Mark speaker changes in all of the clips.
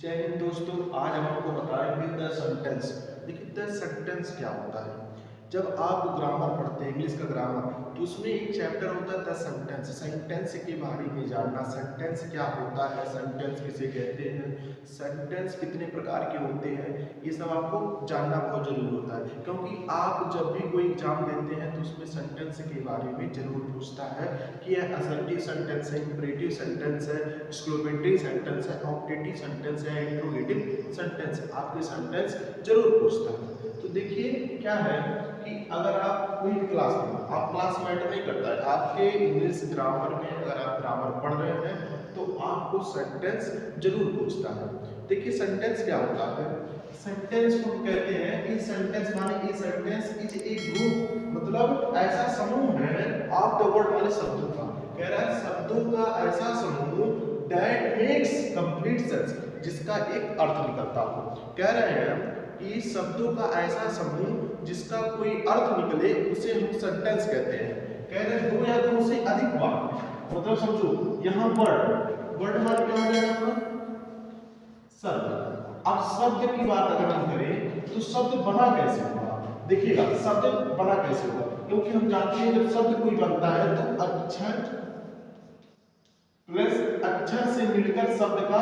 Speaker 1: जय हिंद दोस्तों। आज हम आपको बताएंगे द सेंटेंस। देखिए द सेंटेंस क्या होता है। जब आप ग्रामर पढ़ते हैं, इंग्लिश का ग्रामर, तो उसमें एक चैप्टर होता है द सेंटेंस। सेंटेंस के बारे में जानना, सेंटेंस क्या होता है, सेंटेंस किसे कहते हैं, सेंटेंस कितने प्रकार के होते हैं, ये सब आपको जानना बहुत जरूरी होता है। क्योंकि आप जब भी कोई एग्जाम देते हैं तो उसमें सेंटेंस के बारे में जरूर पूछता है कि यह असर्टिव सेंटेंस है, इंपरेटिव सेंटेंस है, एक्सक्लेमेटरी सेंटेंस है, ऑब्जेक्टिव सेंटेंस है, इंट्रोगेटिव सेंटेंस है। आपके सेंटेंस जरूर पूछता है। तो देखिए क्या है कि अगर आप कोई भी क्लास में, आप क्लास मैटर नहीं करता है, आपके इंग्लिश ग्रामर में अगर आप ग्रामर पढ़ रहे हैं तो आपको सेंटेंस जरूर पूछता है। देखिए सेंटेंस क्या होता है। सेंटेंस को हम कहते हैं ई सेंटेंस, माने ई सेंटेंस इज ए ग्रुप, मतलब ऐसा समूह है ऑफ द वर्ड, वाले शब्दों का। कह रहा है शब्दों का ऐसा समूह दैट मेक्स कंप्लीट सेंस, जिसका एक अर्थ निकलता हो। कह रहे हैं कि शब्दों का ऐसा समूह जिसका कोई अर्थ निकले उसे हम सेंटेंस कहते हैं। कह रहे हैं दो या दो से अधिक वाक्य, मतलब समझो यहाँ वर्ड, वर्ड मतलब क्या हो जाएगा आपका शब्द। अब शब्द की बात अगर हम करें तो शब्द बना कैसे होगा, देखिएगा शब्द बना कैसे होगा, क्योंकि हम जानते हैं जब शब्द कोई बनता है तो अक्षर प्लस अक्षर से मिलकर शब्द का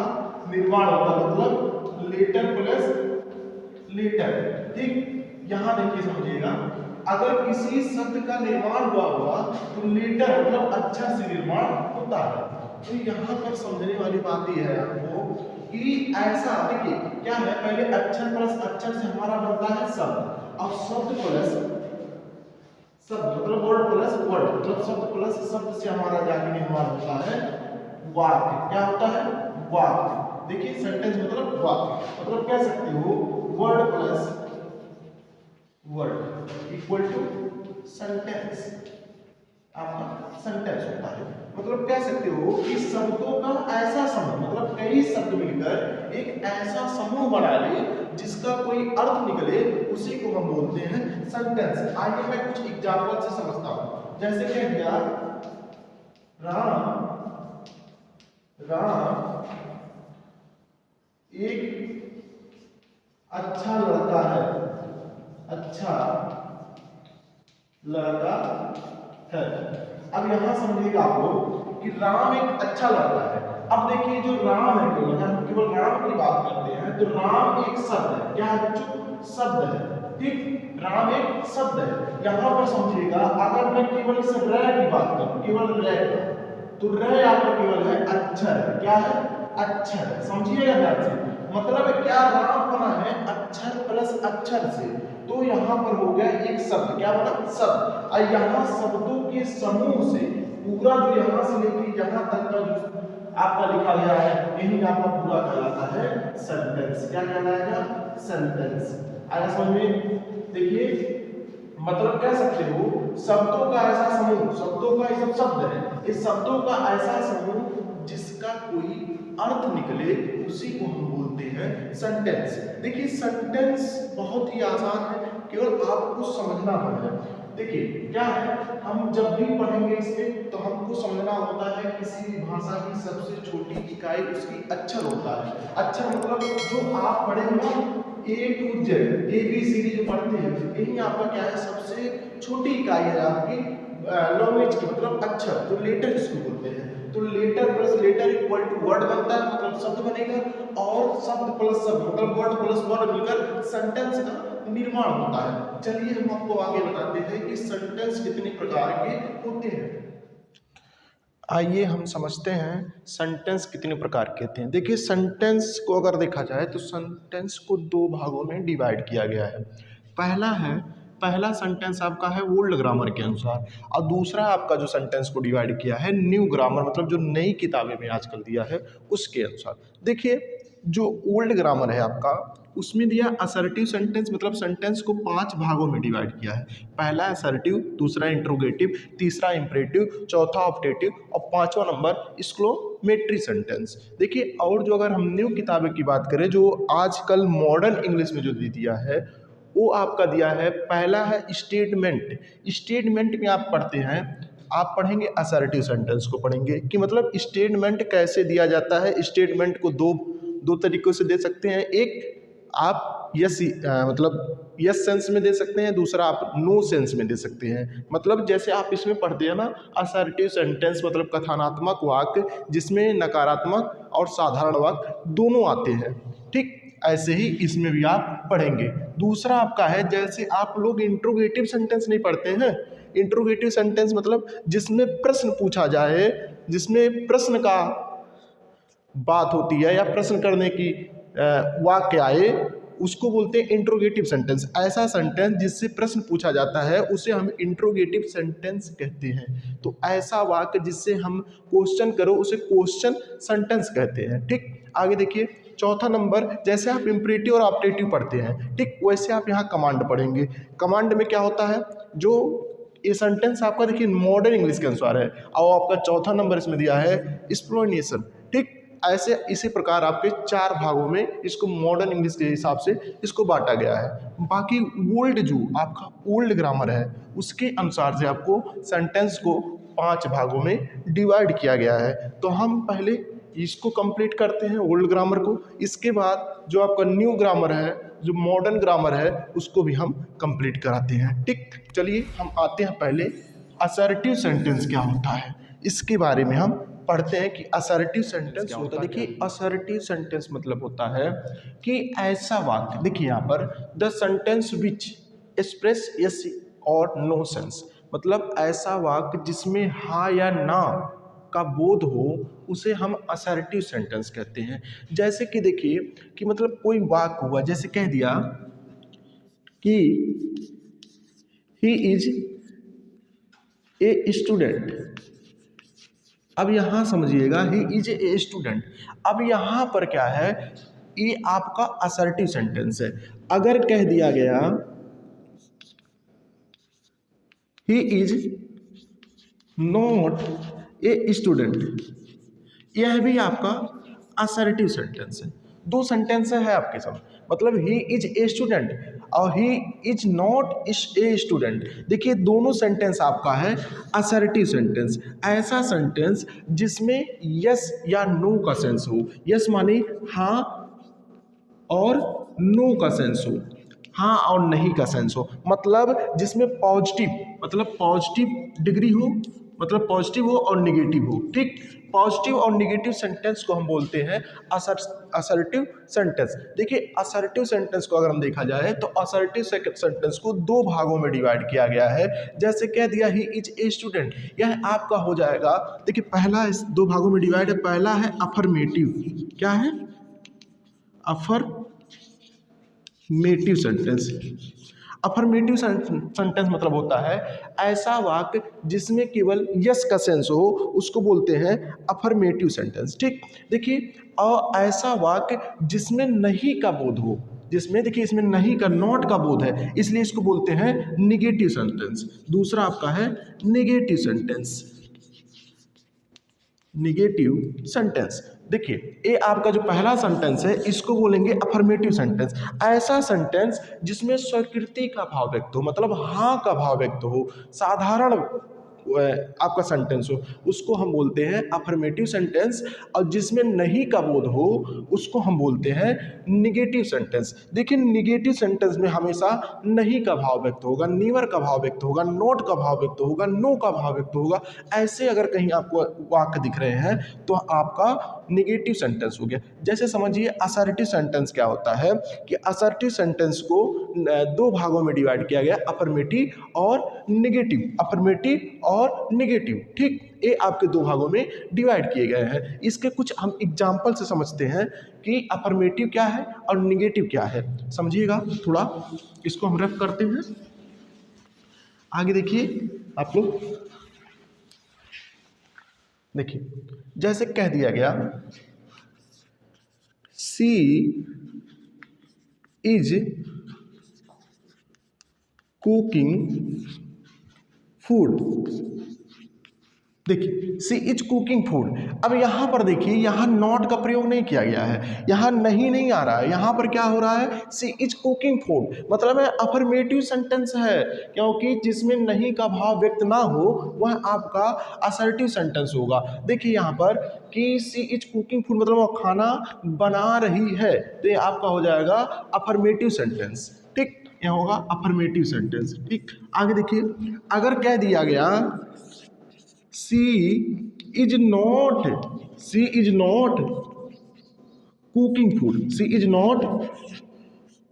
Speaker 1: निर्माण होता है, मतलब लेटर प्लस लेटर। ठीक, यहां देखिए समझिएगा, अगर किसी शब्द का निर्माण हुआ तो लेटर मतलब अक्षर से निर्माण होता है। तो यहाँ पर समझने वाली बात यह है आपको कि ऐसा देखिए क्या है, पहले अक्षर प्लस अक्षर से हमारा बनता है शब्द, अब शब्द प्लस शब्द मतलब वर्ड प्लस वर्ड, मतलब शब्द प्लस शब्द से हमारा जाके निर्माण होता है वाक्य। क्या होता है? वाक्य। देखिए सेंटेंस मतलब वाक्य, मतलब कह सकते हो word plus word equal to sentence, आपका सेंटेंस होता है। मतलब कह सकते हो कि शब्दों का ऐसा समूह, मतलब कई शब्द मिलकर एक ऐसा समूह बना ले जिसका कोई अर्थ निकले, उसी को हम बोलते हैं सेंटेंस। आइए मैं कुछ एग्जांपल से समझता हूं। जैसे कह दिया राम राम एक अच्छा लड़का है, अच्छा लड़का है। अब यहां समझिएगा आप लोग कि राम एक अच्छा लड़का है। अब देखिए जो राम है, केवल हम केवल राम की बात करते हैं तो राम एक शब्द है। क्या है बच्चों? शब्द है। ठीक, राम एक शब्द है। यहां पर समझिएगा, अगर मैं केवल इस रे की बात करूं, केवल रे, तो रे आपका केवल है अक्षर। क्या है? अक्षर। समझिएगा ध्यान से, मतलब क्या राम बना है अक्षर प्लस अक्षर से, तो यहाँ पर हो गया एक शब्द। क्या बना? शब्द। और यहाँ शब्दों के समूह से पूरा जो यहाँ से लेकर यहाँ तक का जो आपका लिखा गया है, यही आपका पूरा कहलाता है सेंटेंस। क्या कहलाएगा? सेंटेंस। आया समझ में? देखिए मतलब कह सकते हो शब्दों का ऐसा समूह, शब्दों का ये सब शब्द है, इस शब्दों का ऐसा समूह जिसका कोई अर्थ निकले, उसी को हम बोलते हैं सेंटेंस। देखिए सेंटेंस बहुत ही आसान है, केवल आपको समझना है। देखिए क्या है, हम जब भी पढ़ेंगे इसमें तो हमको समझना होता है किसी भी भाषा की सबसे छोटी इकाई उसकी अक्षर होता है। अक्षर मतलब जो आप पढ़ेंगे A to Z, A B C D जो पढ़ते हैं, यही आपका क्या है सबसे छोटी इकाई है आपकी लैंग्वेज की, मतलब अक्षर, जो लेटर जिसको बोलते हैं। तो letter plus letter equal to word बनता है, मतलब शब्द बनेगा, और शब्द प्लस शब्द मतलब वर्ड प्लस वर्ड मिलकर सेंटेंस का निर्माण होता है। चलिए हम आपको आगे बताते हैं कि सेंटेंस कितने प्रकार के होते हैं। आइए हम समझते हैं सेंटेंस कितने प्रकार के होते हैं। देखिए सेंटेंस को अगर देखा जाए तो सेंटेंस को दो भागों में डिवाइड किया गया है। पहला सेंटेंस आपका है ओल्ड ग्रामर के अनुसार, और दूसरा आपका जो सेंटेंस को डिवाइड किया है न्यू ग्रामर, मतलब जो नई किताबें में आजकल दिया है उसके अनुसार। देखिए जो ओल्ड ग्रामर है आपका, उसमें दिया असर्टिव सेंटेंस, मतलब सेंटेंस को 5 भागों में डिवाइड किया है। पहला असर्टिव, दूसरा इंट्रोगेटिव, तीसरा इंपरेटिव, चौथा ऑब्जेक्टिव और पांचवा नंबर एक्सक्लेमेटरी सेंटेंस। देखिए और जो अगर हम न्यू किताबें की बात करें, जो आजकल मॉडर्न इंग्लिश में जो दिया है, वो आपका दिया है, पहला है स्टेटमेंट। स्टेटमेंट में आप पढ़ते हैं, आप पढ़ेंगे असर्टिव सेंटेंस को पढ़ेंगे कि मतलब स्टेटमेंट कैसे दिया जाता है, स्टेटमेंट को दो
Speaker 2: दो तरीक़ों से दे सकते हैं। एक आप यस मतलब यस सेंस में दे सकते हैं, दूसरा आप नो सेंस में दे सकते हैं। मतलब जैसे आप इसमें पढ़ते हैं ना, असर्टिव सेंटेंस मतलब कथनात्मक वाक्य जिसमें नकारात्मक और साधारण वाक्य दोनों आते हैं, ठीक, ऐसे ही इसमें भी आप पढ़ेंगे। दूसरा आपका है, जैसे आप लोग इंट्रोगेटिव सेंटेंस नहीं पढ़ते हैं। इंट्रोगेटिव सेंटेंस मतलब जिसमें प्रश्न पूछा जाए, जिसमें प्रश्न का बात होती है या प्रश्न करने की वाक्य आए, उसको बोलते हैं इंट्रोगेटिव सेंटेंस। ऐसा सेंटेंस जिससे प्रश्न पूछा जाता है उसे हम इंट्रोगेटिव सेंटेंस कहते हैं। तो ऐसा वाक्य जिससे हम क्वेश्चन करो उसे क्वेश्चन सेंटेंस कहते हैं, ठीक। आगे देखिए चौथा नंबर, जैसे आप इम्परेटिव और ऑप्टेटिव पढ़ते हैं, ठीक, वैसे आप यहाँ कमांड पढ़ेंगे। कमांड में क्या होता है, जो ये सेंटेंस आपका देखिए मॉडर्न इंग्लिश के अनुसार है और आपका चौथा नंबर इसमें दिया है एक्सप्लेनेशन, ठीक। ऐसे इसी प्रकार आपके 4 भागों में इसको मॉडर्न इंग्लिश के हिसाब से इसको बांटा गया है। बाकी ओल्ड जो आपका ओल्ड ग्रामर है उसके अनुसार से आपको सेंटेंस को 5 भागों में डिवाइड किया गया है। तो हम पहले इसको कंप्लीट करते हैं ओल्ड ग्रामर को, इसके बाद जो आपका न्यू ग्रामर है, जो मॉडर्न ग्रामर है, उसको भी हम कंप्लीट कराते हैं, ठीक। चलिए हम आते हैं पहले असर्टिव सेंटेंस क्या होता है, इसके बारे में हम पढ़ते हैं कि असर्टिव सेंटेंस क्या होता है। देखिए असर्टिव सेंटेंस मतलब होता है कि ऐसा वाक्य, देखिए यहाँ पर the sentence which express yes और नो सेंस, मतलब ऐसा वाक्य जिसमें हाँ या ना का बोध हो उसे हम असर्टिव सेंटेंस कहते हैं। जैसे कि देखिए कि मतलब कोई वाक्य हुआ, जैसे कह दिया कि ही इज ए स्टूडेंट। अब यहाँ समझिएगा ही इज ए स्टूडेंट। अब यहाँ पर क्या है, ये आपका असर्टिव सेंटेंस है। अगर कह दिया गया he is not a student, यह भी आपका असर्टिव सेंटेंस है। दो सेंटेंस है आपके सामने, मतलब ही इज ए स्टूडेंट और he is not a student. देखिए दोनों सेंटेंस आपका है असर्टिव सेंटेंस। ऐसा सेंटेंस जिसमें यस या नो का सेंस हो। यस माने हाँ और नो का सेंस हो, हाँ और नहीं का सेंस हो, मतलब जिसमें पॉजिटिव, मतलब पॉजिटिव डिग्री हो, मतलब पॉजिटिव हो और निगेटिव हो, ठीक। पॉजिटिव और निगेटिव सेंटेंस को हम बोलते हैं असर्टिव सेंटेंस। देखिए असर्टिव सेंटेंस को अगर हम देखा जाए तो असर्टिव सेंटेंस को 2 भागों में डिवाइड किया गया है। जैसे कह दिया ही इज ए स्टूडेंट, यह आपका हो जाएगा, देखिए पहला इस 2 भागों में डिवाइड है। पहला है अफर्मेटिव, क्या है, अफर्मेटिव सेंटेंस। अफर्मेटिव सेंटेंस मतलब होता है ऐसा वाक्य जिसमें केवल यस का सेंस हो, उसको बोलते हैं अफर्मेटिव सेंटेंस, ठीक। देखिए और ऐसा वाक्य जिसमें नहीं का बोध हो, जिसमें देखिए इसमें नहीं का, नॉट का बोध है, इसलिए इसको बोलते हैं निगेटिव सेंटेंस। दूसरा आपका है निगेटिव सेंटेंस, निगेटिव सेंटेंस। देखिए ये आपका जो पहला सेंटेंस है इसको बोलेंगे अफर्मेटिव सेंटेंस। ऐसा सेंटेंस जिसमें स्वीकृति का भाव व्यक्त हो, मतलब हाँ का भाव व्यक्त हो, साधारण आपका सेंटेंस हो, उसको हम बोलते हैं अफर्मेटिव सेंटेंस। और जिसमें नहीं का बोध हो उसको हम बोलते हैं निगेटिव सेंटेंस। देखिए निगेटिव सेंटेंस में हमेशा नहीं का भाव व्यक्त होगा, नीवर का भाव व्यक्त होगा, नोट का भाव व्यक्त होगा, नो का भाव व्यक्त होगा। ऐसे अगर कहीं आपको वाक्य दिख रहे हैं तो आपका निगेटिव सेंटेंस हो गया। जैसे समझिए असर्टिव सेंटेंस क्या होता है कि असर्टिव सेंटेंस को 2 भागों में डिवाइड किया गया, अफर्मेटिव और निगेटिव, अफर्मेटिव और निगेटिव, ठीक। ये आपके 2 भागों में डिवाइड किए गए हैं। इसके कुछ हम एग्जाम्पल से समझते हैं कि अफर्मेटिव क्या है और निगेटिव क्या है। समझिएगा थोड़ा, इसको हम रफ करते हैं। आगे देखिए आप लोग, देखिए जैसे कह दिया गया सी इज कुकिंग फूड, देखिए सी इज कुकिंग फूड। अब यहाँ पर देखिए, यहाँ नॉट का प्रयोग नहीं किया गया है, यहाँ नहीं आ रहा है, यहाँ पर क्या हो रहा है, सी इज कुकिंग फूड, मतलब है अफर्मेटिव सेंटेंस है, क्योंकि जिसमें नहीं का भाव व्यक्त ना हो वह आपका असर्टिव सेंटेंस होगा। देखिए यहाँ पर कि सी इज कुकिंग फूड मतलब वो खाना बना रही है, तो ये आपका हो जाएगा अफर्मेटिव सेंटेंस। ठीक, यहाँ होगा अफर्मेटिव सेंटेंस। ठीक, आगे देखिए, अगर कह दिया गया she is not cooking food, she is not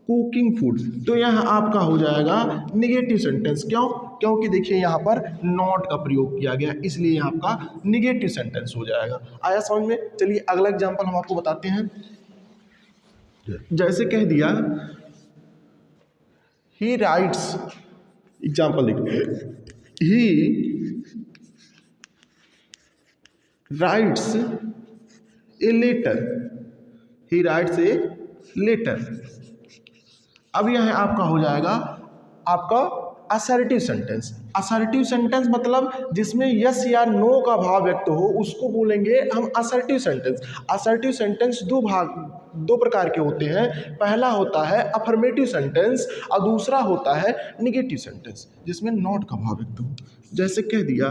Speaker 2: cooking food, तो यह आपका हो जाएगा निगेटिव सेंटेंस। क्यों? क्योंकि देखिए यहाँ पर नॉट का प्रयोग किया गया, इसलिए यहाँ आपका निगेटिव सेंटेंस हो जाएगा। आया समझ में? चलिए अगला एग्जांपल हम आपको बताते हैं। जैसे कह दिया ही राइट्स, एग्जांपल देखिए, ही writes a letter, he writes a letter। अब यह आपका हो जाएगा आपका असर्टिव सेंटेंस। असर्टिव सेंटेंस मतलब जिसमें यस या नो का भाव व्यक्त हो उसको बोलेंगे हम असर्टिव सेंटेंस। असर्टिव सेंटेंस दो प्रकार के होते हैं, पहला होता है अफर्मेटिव सेंटेंस और दूसरा होता है निगेटिव सेंटेंस जिसमें नॉट का भाव व्यक्त हो। जैसे कह दिया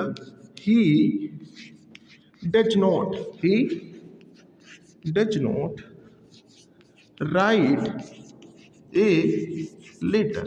Speaker 2: ही does not write a letter।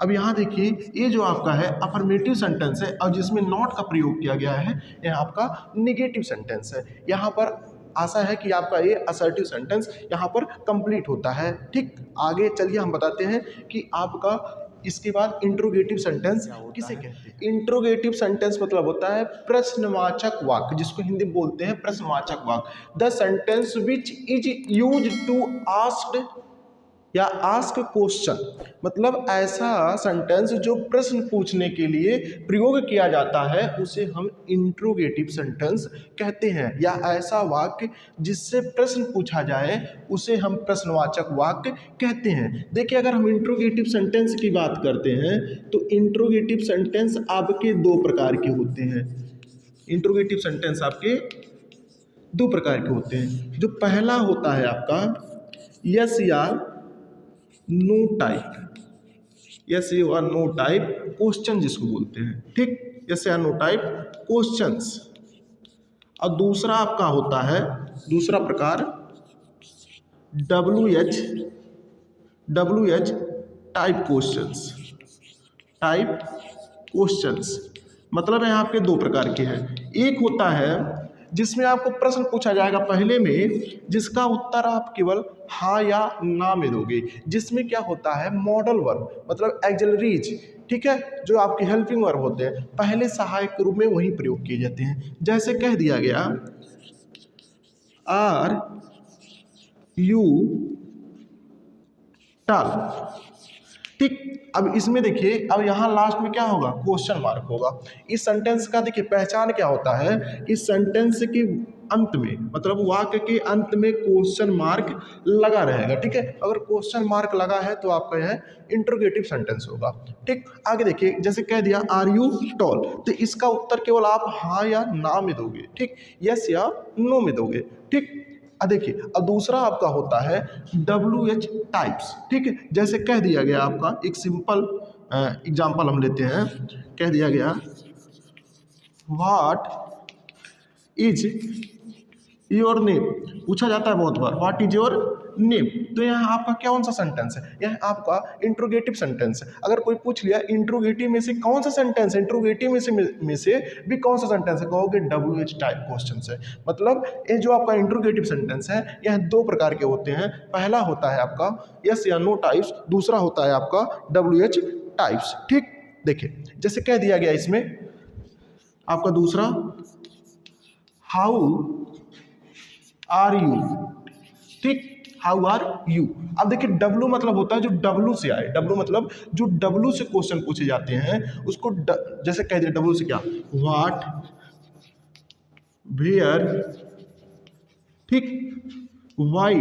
Speaker 2: अब यहाँ देखिए, ये जो आपका है अफर्मेटिव सेंटेंस है और जिसमें नॉट का प्रयोग किया गया है, यह आपका निगेटिव सेंटेंस है। यहाँ पर आशा है कि आपका ये असर्टिव सेंटेंस यहाँ पर कंप्लीट होता है। ठीक, आगे चलिए हम बताते हैं कि आपका इसके बाद इंट्रोगेटिव सेंटेंस किसे कहते हैं। इंट्रोगेटिव सेंटेंस मतलब होता है प्रश्नवाचक वाक्य, जिसको हिंदी में बोलते हैं प्रश्नवाचक वाक्य। The sentence which is use to asked या आस्क क्वेश्चन, मतलब ऐसा सेंटेंस जो प्रश्न पूछने के लिए प्रयोग किया जाता है उसे हम इंट्रोगेटिव सेंटेंस कहते हैं। या ऐसा वाक्य जिससे प्रश्न पूछा जाए उसे हम प्रश्नवाचक वाक्य कहते हैं। देखिए अगर हम इंट्रोगेटिव सेंटेंस की बात करते हैं तो इंट्रोगेटिव सेंटेंस आपके दो प्रकार के होते हैं। इंट्रोगेटिव सेंटेंस आपके दो प्रकार के होते हैं। जो पहला होता है आपका यस या नो टाइप, यस या नो टाइप क्वेश्चन जिसको बोलते हैं। ठीक, यस या नो टाइप क्वेश्चंस। और दूसरा आपका होता है, दूसरा प्रकार डब्ल्यू एच टाइप क्वेश्चंस। मतलब है आपके दो प्रकार के हैं। एक होता है जिसमें आपको प्रश्न पूछा जाएगा पहले में, जिसका उत्तर आप केवल हाँ या ना में दोगे, जिसमें क्या होता है मॉडल वर्ब मतलब एक्सिलरीज, ठीक है, जो आपके हेल्पिंग वर्ब होते हैं पहले सहायक के रूप में वही प्रयोग किए जाते हैं। जैसे कह दिया गया आर यू टल। ठीक, अब इसमें देखिए, अब यहाँ लास्ट में क्या होगा, क्वेश्चन मार्क होगा। इस सेंटेंस का देखिए पहचान क्या होता है, इस सेंटेंस के अंत में मतलब वाक्य के अंत में क्वेश्चन मार्क लगा रहेगा। ठीक है, अगर क्वेश्चन मार्क लगा है तो आपका यह इंट्रोगेटिव सेंटेंस होगा। ठीक, आगे देखिए, जैसे कह दिया आर यू टॉल, तो इसका उत्तर केवल आप हाँ या ना में दोगे। ठीक, यस या नो में दोगे। ठीक, देखिए अब दूसरा आपका होता है WH टाइप्स। ठीक है, जैसे कह दिया गया आपका एक सिंपल एग्जांपल हम लेते हैं। कह दिया गया व्हाट इज योर नेम, पूछा जाता है बहुत बार व्हाट इज योर नेम, तो यहाँ आपका कौन सा सेंटेंस है, यह आपका इंट्रोगेटिव सेंटेंस है। अगर कोई पूछ लिया इंट्रोगेटिव में से कौन सा सेंटेंस है, इंट्रोगेटिव में से भी कौन सा सेंटेंस है, कहोगे WH टाइप क्वेश्चन है। मतलब ये जो आपका इंट्रोगेटिव सेंटेंस है यह दो प्रकार के होते हैं। पहला होता है आपका यस या नो टाइप्स, दूसरा होता है आपका WH टाइप्स। ठीक, देखिए जैसे कह दिया गया इसमें आपका दूसरा हाउ आर यू। ठीक, हाउ आर यू। अब देखिए W मतलब होता है जो W से आए, W मतलब जो W से क्वेश्चन पूछे जाते हैं उसको जैसे कह दिया W से क्या, व्हाट, वेयर, ठीक, वाई,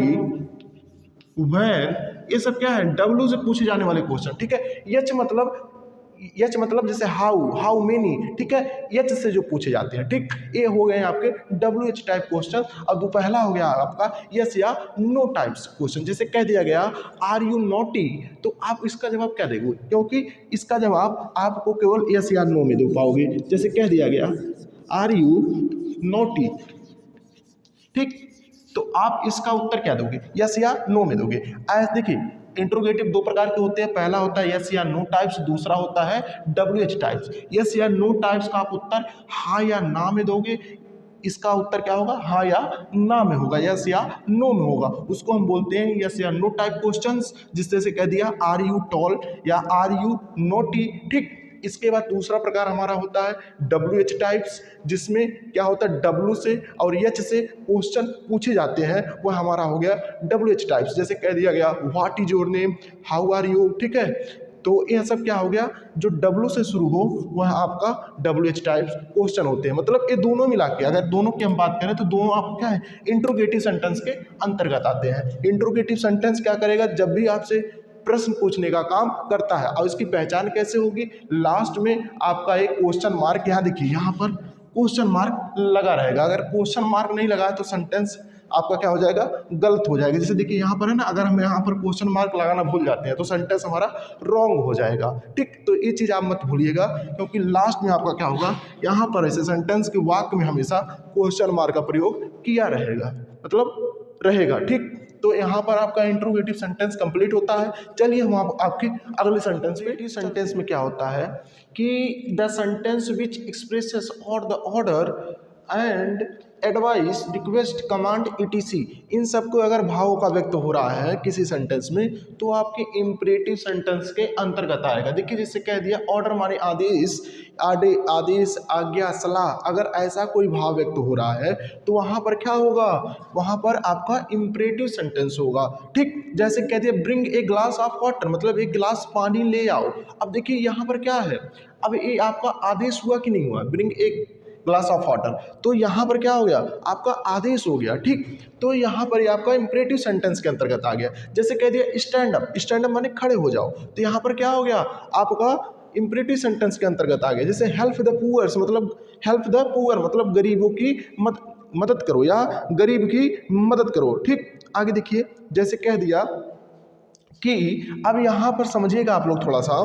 Speaker 2: व्हेन, ये सब क्या है W से पूछे जाने वाले क्वेश्चन। ठीक है, H मतलब एच मतलब जैसे हाउ मेनी, ठीक है, एच से जो पूछे जाते हैं, ठीक। ये हो गए आपके WH टाइप क्वेश्चन। अब पहला हो गया आपका यस या नो टाइप्स क्वेश्चन। जैसे कह दिया गया आर यू नॉटी, तो आप इसका जवाब क्या देंगे, क्योंकि इसका जवाब आपको केवल यस या नो में दे पाओगे। जैसे कह दिया गया आर यू नॉटी, ठीक, तो आप इसका उत्तर क्या दोगे, यस या नो में दोगे। देखिए इंट्रोगेटिव दो प्रकार के होते हैं, पहला होता है यस या नो टाइप्स, दूसरा होता है WH टाइप्स। यस या नो टाइप्स का आप उत्तर हाँ या ना में दोगे, इसका उत्तर क्या होगा, हाँ या ना में होगा, यस या नो में होगा। उसको हम बोलते हैं यस या नो टाइप क्वेश्चंस। जिस तरह से कह दिया आर यू टॉल या आर यू नोटी, ठीक। इसके बाद दूसरा प्रकार हमारा होता है WH टाइप्स, जिसमें क्या होता है W से और H से क्वेश्चन पूछे जाते हैं, वह हमारा हो गया WH टाइप्स। जैसे कह दिया गया what is your name, how are you, ठीक है, तो यह सब क्या हो गया, जो W से शुरू हो वह आपका WH टाइप्स क्वेश्चन होते हैं। मतलब ये दोनों मिला के, अगर दोनों की हम बात करें तो दोनों आपको क्या है, इंट्रोगेटिव सेंटेंस के अंतर्गत आते हैं। इंट्रोगेटिव सेंटेंस क्या करेगा, जब भी आपसे प्रश्न पूछने का काम करता है। और इसकी पहचान कैसे होगी, लास्ट में आपका एक क्वेश्चन मार्क, यहाँ देखिए यहाँ पर क्वेश्चन मार्क लगा रहेगा। अगर क्वेश्चन मार्क नहीं लगा तो सेंटेंस आपका क्या हो जाएगा, गलत हो जाएगा। जैसे देखिए यहाँ पर है ना, अगर हम यहाँ पर क्वेश्चन मार्क लगाना भूल जाते हैं तो सेंटेंस हमारा रॉन्ग हो जाएगा, ठीक। तो ये चीज़ आप मत भूलिएगा, क्योंकि लास्ट में आपका क्या होगा, यहाँ पर ऐसे सेंटेंस के वाक्य में हमेशा क्वेश्चन मार्क का प्रयोग किया रहेगा, मतलब रहेगा, ठीक। तो यहाँ पर आपका इंट्रोगेटिव सेंटेंस कंप्लीट होता है। चलिए हम आपके अगले सेंटेंस पे, इस सेंटेंस में क्या होता है कि द सेंटेंस विच एक्सप्रेसेस और the order and advice request command ETC, इन सबको अगर भावों का व्यक्त हो रहा है किसी सेंटेंस में तो आपके इम्परेटिव सेंटेंस के अंतर्गत आएगा। देखिए जैसे कह दिया ऑर्डर माने आदेश, आदेश, आज्ञा, सलाह, अगर ऐसा कोई भाव व्यक्त हो रहा है तो वहाँ पर क्या होगा, वहाँ पर आपका इम्परेटिव सेंटेंस होगा, ठीक। जैसे कह दिया bring a glass of water, मतलब एक गिलास पानी ले आओ। अब देखिए यहाँ पर क्या है, अब ये आपका आदेश हुआ कि नहीं हुआ, bring a glass of water, तो यहाँ पर क्या हो गया, आपका आदेश हो गया, ठीक। तो यहाँ पर आपका इंपरेटिव सेंटेंस के अंतर्गत आ गया। जैसे कह दिया स्टैंड अप, स्टैंड अप माने खड़े हो जाओ, तो यहाँ पर क्या हो गया, आपका इंपरेटिव सेंटेंस के अंतर्गत आ गया। जैसे हेल्प द पुअर्स, मतलब हेल्प द पुअर मतलब गरीबों की मदद करो या गरीब की मदद करो, ठीक। आगे देखिए जैसे कह दिया कि अब यहाँ पर समझिएगा आप लोग थोड़ा सा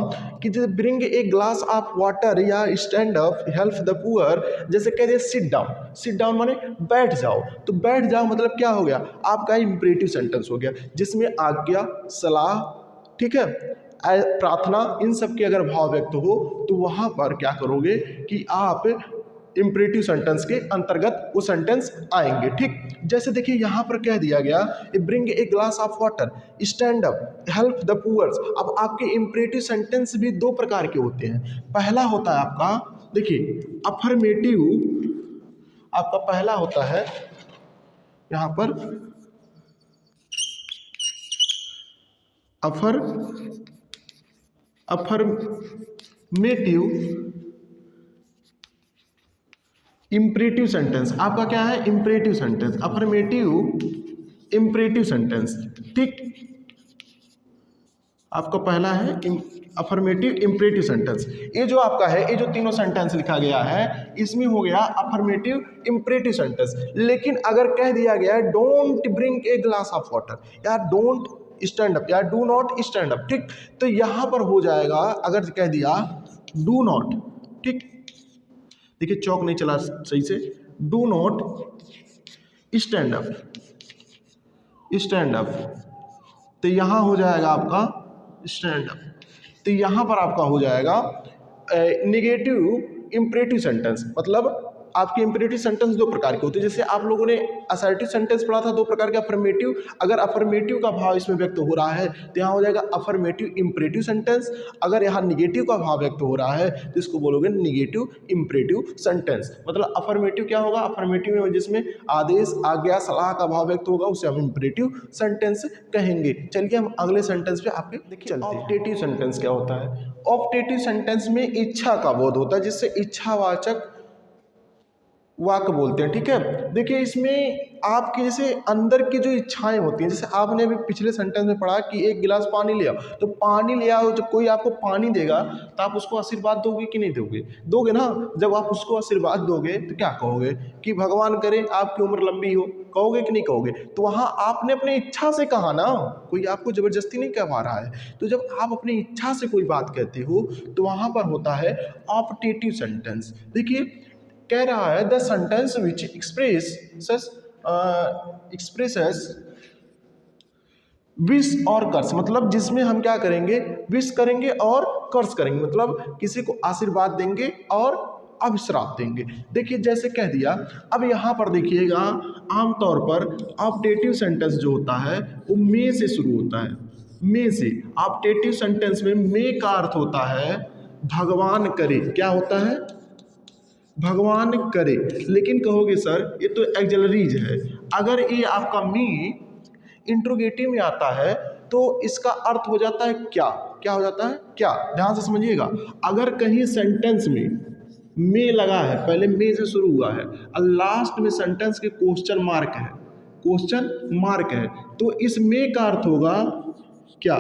Speaker 2: कि जैसे bring a glass of water या stand up, help the poor, जैसे कह दिए सिट डाउन, सिट डाउन माने बैठ जाओ, तो बैठ जाओ मतलब क्या हो गया, आपका इम्परेटिव सेंटेंस हो गया, जिसमें आज्ञा, सलाह, ठीक है, प्रार्थना, इन सब के अगर भाव व्यक्त हो तो वहाँ पर क्या करोगे कि आप इम्परेटिव सेंटेंस के अंतर्गत वो सेंटेंस आएंगे, ठीक। जैसे देखिए यहाँ पर कह दिया गया bring a glass of water, stand up, help the poors. अब आपके इम्परेटिव सेंटेंस भी दो प्रकार के होते हैं। पहला होता है आपका, देखिए अफर्मेटिव, आपका पहला होता है यहाँ पर अफर्मेटिव इम्परेटिव सेंटेंस। आपका क्या है, imperative sentence, affirmative imperative sentence, ठीक। आपका पहला है अफर्मेटिव इम्परेटिव सेंटेंस। ये जो आपका है, ये जो तीनों सेंटेंस लिखा गया है इसमें हो गया अफर्मेटिव इम्परेटिव सेंटेंस। लेकिन अगर कह दिया गया don't bring a glass of water या डोंट स्टैंड अप या डू नॉट स्टैंड अप, ठीक, तो यहाँ पर हो जाएगा अगर कह दिया डू नॉट, ठीक, देखिए चौक नहीं चला सही से, do not stand up, stand up, तो यहाँ हो जाएगा आपका स्टैंड अप, तो यहाँ पर आपका हो जाएगा नेगेटिव इम्परेटिव सेंटेंस। मतलब आपके इम्परेटिव सेंटेंस दो प्रकार के होते हैं। जैसे आप लोगों ने असर्टिव सेंटेंस पढ़ा था, दो प्रकार के अफर्मेटिव, अगर अफर्मेटिव का भाव इसमें व्यक्त हो रहा है तो यहाँ हो जाएगा अफर्मेटिव इम्परेटिव सेंटेंस। अगर यहाँ निगेटिव का भाव व्यक्त हो रहा है तो इसको बोलोगे निगेटिव इम्परेटिव सेंटेंस। मतलब अफर्मेटिव क्या होगा, अफर्मेटिव में जिसमें आदेश, आज्ञा, सलाह का भाव व्यक्त होगा उसे हम इम्परेटिव सेंटेंस कहेंगे। चलिए हम अगले सेंटेंस पे आपके देखिए ऑप्टेटिव सेंटेंस क्या होता है। ऑप्टेटिव सेंटेंस में इच्छा का बोध होता है, जिससे इच्छावाचक वाक्य बोलते हैं। ठीक है, देखिए इसमें आपके जैसे अंदर की जो इच्छाएं होती हैं, जैसे आपने अभी पिछले सेंटेंस में पढ़ा कि एक गिलास पानी ले आओ, तो पानी ले आओ, जब कोई आपको पानी देगा तो आप उसको आशीर्वाद दोगे कि नहीं दोगे? दोगे ना। जब आप उसको आशीर्वाद दोगे तो क्या कहोगे कि भगवान करे आपकी उम्र लंबी हो, कहोगे कि नहीं कहोगे? तो वहाँ आपने अपनी इच्छा से कहा ना, कोई आपको जबरदस्ती नहीं कह पा रहा है। तो जब आप अपनी इच्छा से कोई बात कहते हो तो वहाँ पर होता है ऑप्टेटिव सेंटेंस। देखिए कह रहा है the sentence which expresses wish और कर्स, मतलब जिसमें हम क्या करेंगे, विश करेंगे और कर्स करेंगे, मतलब किसी को आशीर्वाद देंगे और अभिश्राप देंगे। देखिए जैसे कह दिया, अब यहाँ पर देखिएगा आमतौर पर ऑप्टेटिव सेंटेंस जो होता है वो मे से शुरू होता है, मे से। ऑप्टेटिव सेंटेंस में मे का अर्थ होता है भगवान करे। क्या होता है? भगवान करे। लेकिन कहोगे सर ये तो एक्सिलरीज है, अगर ये आपका मी इंट्रोगेटिव में आता है तो इसका अर्थ हो जाता है क्या? क्या हो जाता है? क्या? ध्यान से समझिएगा, अगर कहीं सेंटेंस में लगा है, पहले में से शुरू हुआ है और लास्ट में सेंटेंस के क्वेश्चन मार्क है, क्वेश्चन मार्क है, तो इस में का अर्थ होगा क्या?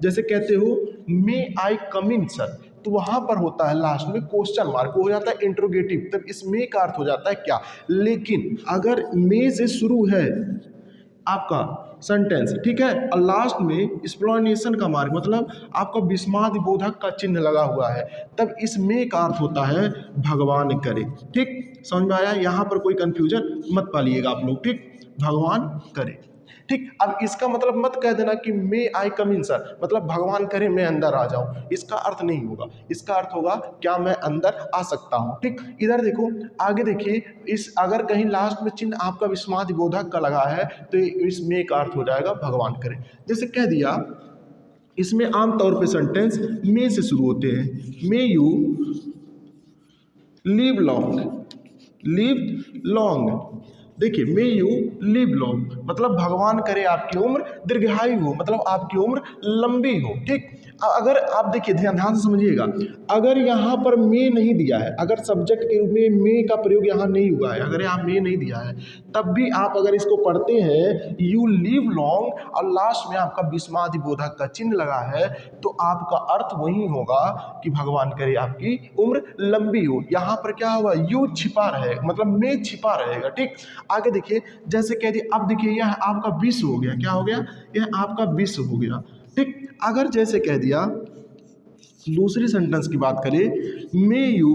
Speaker 2: जैसे कहते हो मे आई कम इन सर, तो वहां पर होता है लास्ट में क्वेश्चन मार्क, हो जाता है इंट्रोगेटिव, तब इस मे का अर्थ हो जाता है क्या। लेकिन अगर मे से शुरू है आपका सेंटेंस, ठीक है, और लास्ट में एक्सप्लेनेशन का मार्क, मतलब आपका विस्माद बोधक का चिन्ह लगा हुआ है, तब इस में का अर्थ होता है भगवान करे। ठीक, समझ में आया? यहाँ पर कोई कंफ्यूजन मत पालिएगा आप लोग। ठीक, भगवान करे। ठीक, अब इसका मतलब मत कह देना कि मे आई कम इन सर, मतलब भगवान करे मैं अंदर आ जाऊं, इसका अर्थ नहीं होगा। इसका अर्थ होगा क्या मैं अंदर आ सकता हूं। ठीक, इधर देखो, आगे देखिए, इस अगर कहीं लास्ट में चिन्ह आपका विस्माद बोधक का लगा है तो इस मे का अर्थ हो जाएगा भगवान करे। जैसे कह दिया, इसमें आमतौर पे सेंटेंस मे से शुरू होते हैं। May you live long, live long. देखिए मे यू लिव लॉन्ग, मतलब भगवान करे आपकी उम्र दीर्घायु हो, मतलब आपकी उम्र लंबी हो। ठीक, अगर आप देखिए ध्यान से समझिएगा, अगर यहाँ पर मे नहीं दिया है, अगर सब्जेक्ट के रूप में मे का प्रयोग यहाँ नहीं हुआ है, अगर यहाँ मे नहीं दिया है, तब भी आप अगर इसको पढ़ते हैं यू लिव लॉन्ग और लास्ट में आपका विस्मादि बोधक का चिन्ह लगा है, तो आपका अर्थ वही होगा कि भगवान करे आपकी उम्र लंबी हो। यहाँ पर क्या होगा, यू छिपा रहेगा, मतलब मे छिपा रहेगा। ठीक, आगे देखिए, जैसे कह दिया, अब देखिए यह आपका विष हो गया। क्या हो गया? यह आपका विष हो गया। ठीक, अगर जैसे कह दिया, दूसरी सेंटेंस की बात करें, may you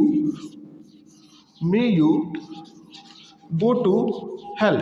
Speaker 2: go to hell,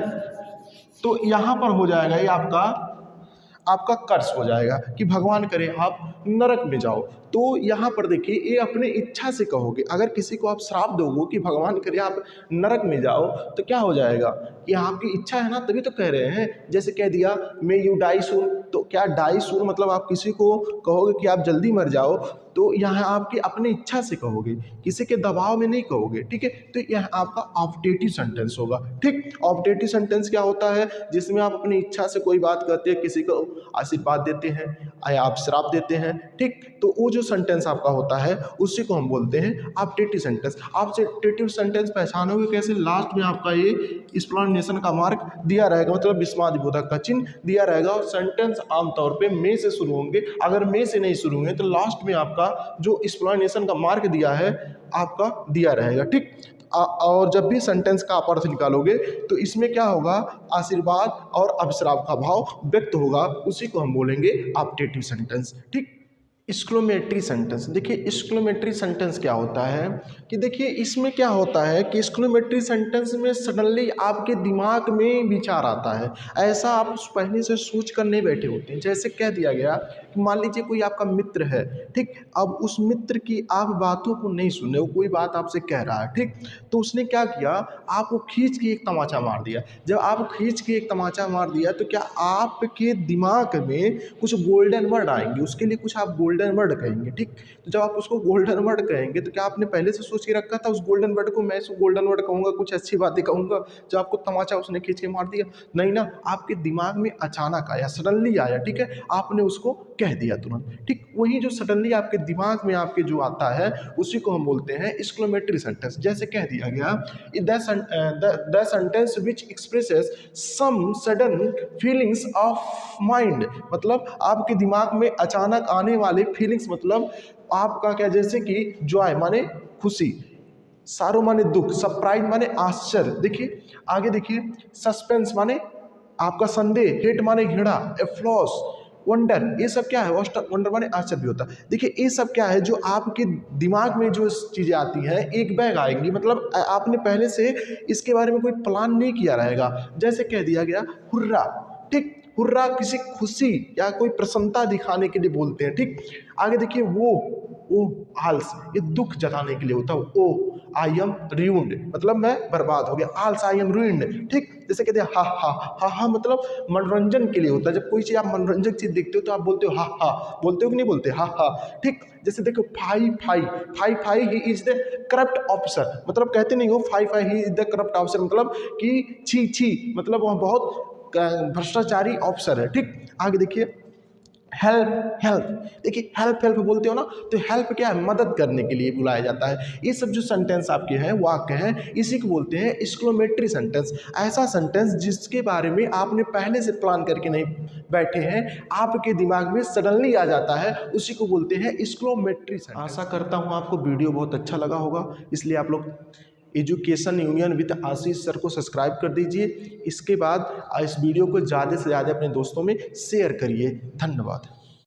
Speaker 2: तो यहाँ पर हो जाएगा ये आपका कर्स हो जाएगा कि भगवान करे आप नरक में जाओ। तो यहाँ पर देखिए, ये अपने इच्छा से कहोगे। अगर किसी को आप श्राप दोगे कि भगवान करे आप नरक में जाओ, तो क्या हो जाएगा? ये आपकी इच्छा है ना, तभी तो कह रहे हैं। जैसे कह दिया मे यू डाई सून, तो क्या डाई सून मतलब आप किसी को कहोगे कि आप जल्दी मर जाओ, तो यहाँ आपकी अपनी इच्छा से कहोगे, किसी के दबाव में नहीं कहोगे। ठीक है, तो यह आपका ऑप्टेटिव सेंटेंस होगा। ठीक, ऑप्टेटिव सेंटेंस क्या होता है? जिसमें आप अपनी इच्छा से कोई बात करते हैं, किसी को आशीर्वाद देते हैं या आप श्राप देते हैं। ठीक, तो वो जो सेंटेंस आपका होता है उसी को हम बोलते हैं ऑप्टेटिव सेंटेंस। आप ऑप्टेटिव सेंटेंस पहचानोगे कैसे? लास्ट में आपका ये एक्सप्लेनेशन का मार्क दिया रहेगा, मतलब विस्मादि बोधक का चिन्ह दिया रहेगा, और सेंटेंस आमतौर पे मे से शुरू होंगे। अगर मे से नहीं शुरू होंगे तो लास्ट में आपका जो एक्सप्लेनेशन का मार्क दिया है आपका दिया रहेगा। ठीक, और जब भी सेंटेंस का आप अर्थ निकालोगे तो इसमें क्या होगा, आशीर्वाद और अभिश्राप का भाव व्यक्त होगा, उसी को हम बोलेंगे ऑप्टेटिव सेंटेंस। ठीक, एक्सक्लेमेटरी सेंटेंस। देखिए एक्सक्लेमेटरी सेंटेंस क्या होता है कि देखिए इसमें क्या होता है कि एक्सक्लेमेटरी सेंटेंस में सडनली आपके दिमाग में विचार आता है, ऐसा आप पहले से सोच कर नहीं बैठे होते हैं। जैसे कह दिया गया कि मान लीजिए कोई आपका मित्र है, ठीक, अब उस मित्र की आप बातों को नहीं सुने, वो कोई बात आपसे कह रहा है, ठीक, तो उसने क्या किया, आपको खींच के एक तमाचा मार दिया। जब आप खींच के एक तमाचा मार दिया तो क्या आपके दिमाग में कुछ गोल्डन वर्ड आएंगे, उसके लिए कुछ आप गोल्डन गोल्डन वर्ड कहेंगे, ठीक। तो जब आप उसको गोल्डन वर्ड कहेंगे तो क्या आपने पहले से सोच के रखा था उस गोल्डन वर्ड को, मैं इसको गोल्डन वर्ड कहूँगा, कुछ अच्छी बातें कहूँगा, जो आपको तमाचा उसने खींच के मार दिया? नहीं ना, आपके दिमाग में अचानक आया, सडनली आया, ठीक है, आपने उसको कह दिया तुरंत, ठीक। वही जो सडनली आपके दिमाग में आपके जो आता है उसी को हम बोलते हैं एक्सक्लेमेटरी सेंटेंस। जैसे कह दिया गया the sentence which expresses some sudden feelings of mind, मतलब आपके दिमाग में अचानक आने वाले फीलिंग्स, मतलब आपका क्या, जैसे कि जॉय माने खुशी, सारो माने दुख, सरप्राइज माने आश्चर्य, देखिए आगे देखिए, सस्पेंस माने आपका संदेह, हेट माने घृणा, एफ्लॉस, वंडर, ये सब क्या है, वंडर माने आश्चर्य भी होता है। देखिए ये सब क्या है, जो आपके दिमाग में जो चीज़ें आती हैं एक बैग आएंगी, मतलब आपने पहले से इसके बारे में कोई प्लान नहीं किया रहेगा। जैसे कह दिया गया हुर्रा, ठीक, हुर्रा किसी खुशी या कोई प्रसन्नता दिखाने के लिए बोलते हैं, ठीक। आगे देखिए वो आल्स, ये दुख जताने के लिए होता है। ओ आई एम रूइंड, मतलब मैं बर्बाद हो गया, आल्स आई एम रूइंड, ठीक। जैसे कहते हैं हा हा हा हा, मतलब मनोरंजन के लिए होता है। जब कोई चीज़ आप मनोरंजक चीज़ देखते हो तो आप बोलते हो हा हा, बोलते हो कि नहीं बोलते, हा हा, ठीक। जैसे देखो fie fie fie fie he is the corrupt officer, मतलब कहते नहीं हो fie fie he is the corrupt officer, मतलब कि छी छी, मतलब वह बहुत भ्रष्टाचारी ऑफिसर है, ठीक। आगे देखिए हेल्प हेल्प, देखिए हेल्प हेल्प बोलते हो ना, तो हेल्प क्या है, मदद करने के लिए बुलाया जाता है। ये सब जो सेंटेंस आपके हैं, वाक्य हैं, इसी को बोलते हैं एक्सक्लेमेटरी सेंटेंस। ऐसा सेंटेंस जिसके बारे में आपने पहले से प्लान करके नहीं बैठे हैं, आपके दिमाग में सडनली आ जाता है, उसी को बोलते हैं एक्सक्लेमेटरी सेंटेंस। आशा करता हूँ आपको वीडियो बहुत अच्छा लगा होगा, इसलिए आप लोग education union with Ashish sir को सब्सक्राइब कर दीजिए। इसके बाद इस वीडियो को ज़्यादा से ज़्यादा अपने दोस्तों में शेयर करिए। धन्यवाद।